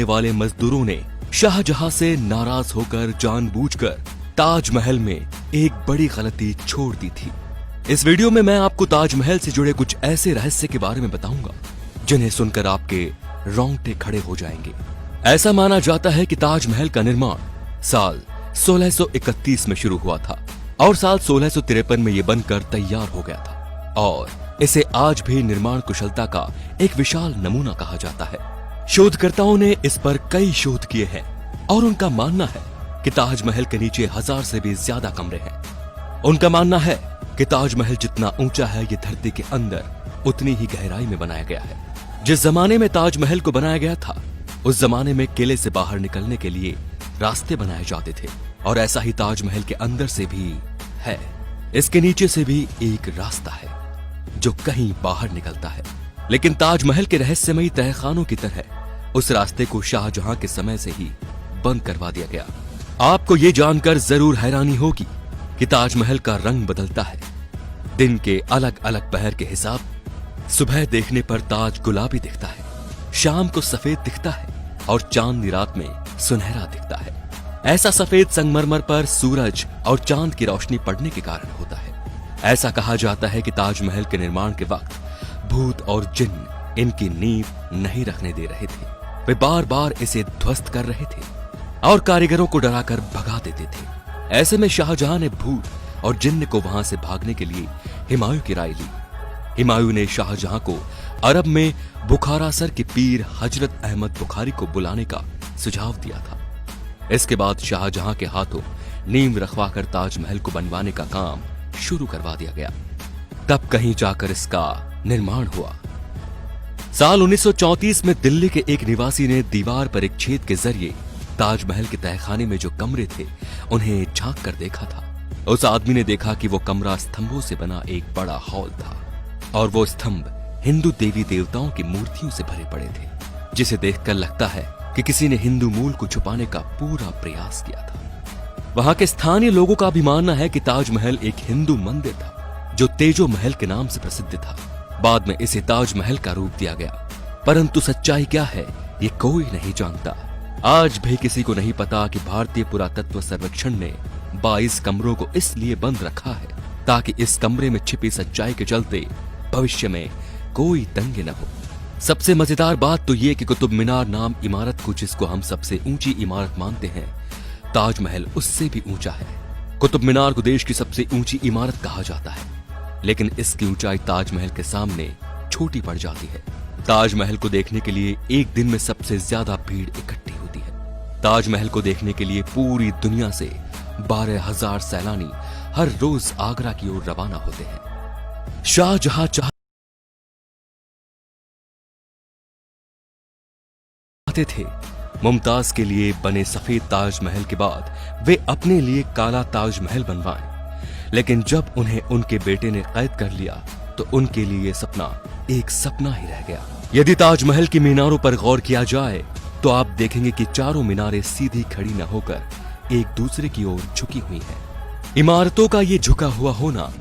वाले मजदूरों ने शाहजहां से नाराज होकर जानबूझकर ताजमहल में एक बड़ी गलती छोड़ दी थी। इस वीडियो में मैं आपको ताजमहल से जुड़े कुछ ऐसे रहस्य के बारे में बताऊंगा जिन्हें सुनकर आपके रोंगटे खड़े हो जाएंगे। ऐसा माना जाता है कि ताजमहल का निर्माण साल 1631 में शुरू हुआ था और साल 1653 में यह बनकर तैयार हो गया था और इसे आज भी निर्माण कुशलता का एक विशाल नमूना कहा जाता है। शोधकर्ताओं ने इस पर कई शोध किए हैं और उनका मानना है कि ताजमहल के नीचे 1000 से भी ज्यादा कमरे हैं। उनका मानना है कि ताजमहल जितना ऊंचा है ये धरती के अंदर उतनी ही गहराई में बनाया गया है। जिस जमाने में ताजमहल को बनाया गया था उस जमाने में किले से बाहर निकलने के लिए रास्ते बनाए जाते थे और ऐसा ही ताजमहल के अंदर से भी है। इसके नीचे से भी एक रास्ता है जो कहीं बाहर निकलता है, लेकिन ताजमहल के रहस्यमयी तहखानों की तरह उस रास्ते को शाहजहां के समय से ही बंद करवा दिया गया। आपको ये जानकर जरूर हैरानी होगी कि ताजमहल का रंग बदलता है दिन के अलग अलग पहर के हिसाब। सुबह देखने पर ताज गुलाबी दिखता है, शाम को सफेद दिखता है और चांदनी रात में सुनहरा दिखता है। ऐसा सफेद संगमरमर पर सूरज और चांद की रोशनी पड़ने के कारण होता है। ऐसा कहा जाता है कि ताजमहल के निर्माण के वक्त भूत और जिन्न इनकी नींव नहीं रखने दे रहे थे। वे बार बार इसे ध्वस्त कर रहे थे और कारीगरों को डराकर भगा देते थे। ऐसे में शाहजहां ने भूत और जिन्न को वहां से भागने के लिए हुमायूं की राय ली। हुमायूं ने शाहजहां को अरब में बुखारासर के पीर हजरत अहमद बुखारी को बुलाने का सुझाव दिया था। इसके बाद शाहजहां के हाथों नींव रखवाकर ताजमहल को बनवाने का काम शुरू करवा दिया गया। तब कहीं जाकर इसका निर्माण हुआ। साल 1934 में दिल्ली के एक निवासी ने दीवार पर एक छेद के जरिए ताजमहल के तहखाने में जो कमरे थे उन्हें झांक कर देखा था। उस आदमी ने देखा कि वो कमरा स्तंभों से बना एक बड़ा हॉल था और वो स्तंभ हिंदू देवी देवताओं की मूर्तियों से भरे पड़े थे, जिसे देखकर लगता है कि किसी ने हिंदू मूल को छुपाने का पूरा प्रयास किया था। वहां के स्थानीय लोगों का भी मानना है कि ताजमहल एक हिंदू मंदिर था जो तेजो महल के नाम से प्रसिद्ध था। बाद में इसे ताजमहल का रूप दिया गया, परंतु सच्चाई क्या है ये कोई नहीं जानता। आज भी किसी को नहीं पता कि भारतीय पुरातत्व सर्वेक्षण ने 22 कमरों को इसलिए बंद रखा है ताकि इस कमरे में छिपी सच्चाई के चलते भविष्य में कोई दंगे न हो। सबसे मजेदार बात तो ये कि कुतुब मीनार नाम इमारत को, जिसको हम सबसे ऊंची इमारत मानते हैं, ताजमहल उससे भी ऊंचा है। कुतुब मीनार को देश की सबसे ऊंची इमारत कहा जाता है, लेकिन इसकी ऊंचाई ताजमहल के सामने छोटी पड़ जाती है। ताजमहल को देखने के लिए एक दिन में सबसे ज्यादा भीड़ इकट्ठी होती है। ताजमहल को देखने के लिए पूरी दुनिया से 12,000 सैलानी हर रोज आगरा की ओर रवाना होते हैं। शाहजहां चाहते थे मुमताज के लिए बने सफेद ताजमहल के बाद वे अपने लिए काला ताजमहल बनवाएं, लेकिन जब उन्हें उनके बेटे ने कैद कर लिया तो उनके लिए सपना एक सपना ही रह गया। यदि ताजमहल की मीनारों पर गौर किया जाए तो आप देखेंगे कि चारों मीनारें सीधी खड़ी न होकर एक दूसरे की ओर झुकी हुई हैं। इमारतों का ये झुका हुआ होना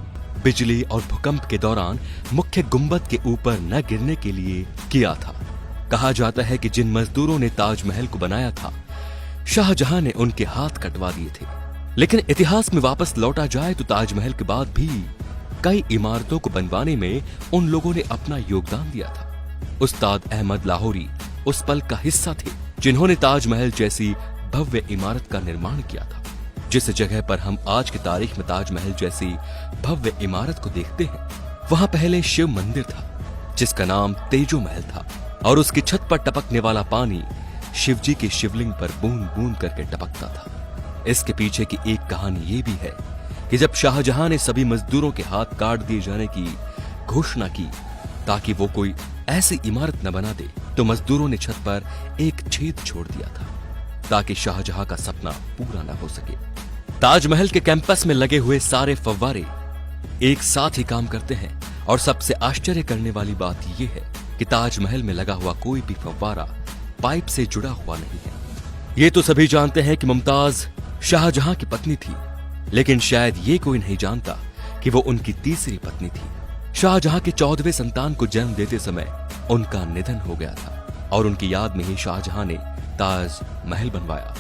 बिजली और भूकंप के दौरान मुख्य गुंबद के ऊपर न गिरने के लिए किया था। कहा जाता है कि जिन मजदूरों ने ताजमहल को बनाया था शाहजहां ने उनके हाथ कटवा दिए थे। लेकिन इतिहास में वापस लौटा जाए तो ताजमहल के बाद भी कई इमारतों को बनवाने में उन लोगों ने अपना योगदान दिया था। उस्ताद अहमद लाहौरी उस पल का हिस्सा थे जिन्होंने ताजमहल जैसी भव्य इमारत का निर्माण किया था। जिस जगह पर हम आज की तारीख में ताजमहल जैसी भव्य इमारत को देखते हैं वहां पहले शिव मंदिर था जिसका नाम तेजो महल था और उसकी छत पर टपकने वाला पानी शिवजी के शिवलिंग पर बूंद बूंद करके टपकता था। इसके पीछे की एक कहानी ये भी है कि जब शाहजहां ने सभी मजदूरों के हाथ काट दिए जाने की घोषणा की ताकि वो कोई ऐसी इमारत न बना दे तो मजदूरों ने छत पर एक छेद छोड़ दिया था ताकि शाहजहां का सपना पूरा न हो सके। ताजमहल के कैंपस में लगे हुए सारे फव्वारे एक साथ ही काम करते हैं और सबसे आश्चर्य करने वाली बात यह है कि ताजमहल में लगा हुआ कोई भी फव्वारा पाइप से जुड़ा हुआ नहीं है। ये तो सभी जानते हैं कि मुमताज शाहजहां की पत्नी थी, लेकिन शायद ये कोई नहीं जानता कि वो उनकी तीसरी पत्नी थी। शाहजहां के 14वें संतान को जन्म देते समय उनका निधन हो गया था। और उनकी याद में ही शाहजहां ने ताज महल बनवाया।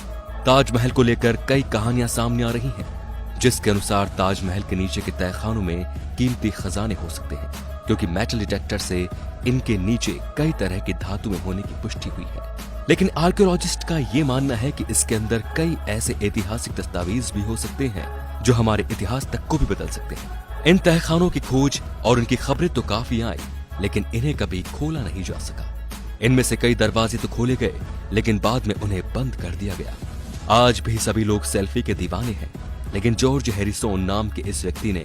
ताजमहल को लेकर कई कहानियां सामने आ रही हैं, जिसके अनुसार ताजमहल के नीचे के तहखानों में कीमती खजाने हो सकते हैं, क्योंकि मेटल डिटेक्टर से इनके नीचे कई तरह की धातुएं होने की पुष्टि हुई है। लेकिन आर्कियोलॉजिस्ट का ये मानना है कि इसके अंदर कई ऐसे ऐतिहासिक दस्तावेज भी हो सकते हैं जो हमारे इतिहास तक को भी बदल सकते हैं। इन तहखानों की खोज और उनकी खबरें तो काफी आई, लेकिन इन्हें कभी खोला नहीं जा सका। इनमें से कई दरवाजे तो खोले गए, लेकिन बाद में उन्हें बंद कर दिया गया। आज भी सभी लोग सेल्फी के दीवाने हैं, लेकिन जॉर्ज हैरिसन नाम के इस व्यक्ति ने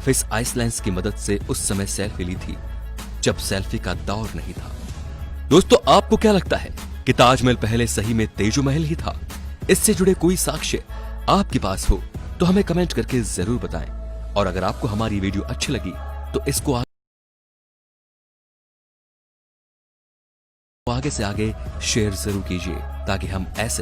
फिश आइसलैंड्स की मदद से उस समय सेल्फी ली थी, जब सेल्फी का दौर नहीं था। दोस्तों, आपको क्या लगता है कि ताजमहल पहले सही में तेजो महल ही था? इससे जुड़े कोई साक्ष्य आपके पास हो तो हमें कमेंट करके जरूर बताएं। और अगर आपको हमारी वीडियो अच्छी लगी तो इसको आगे से आगे शेयर जरूर कीजिए, ताकि हम ऐसे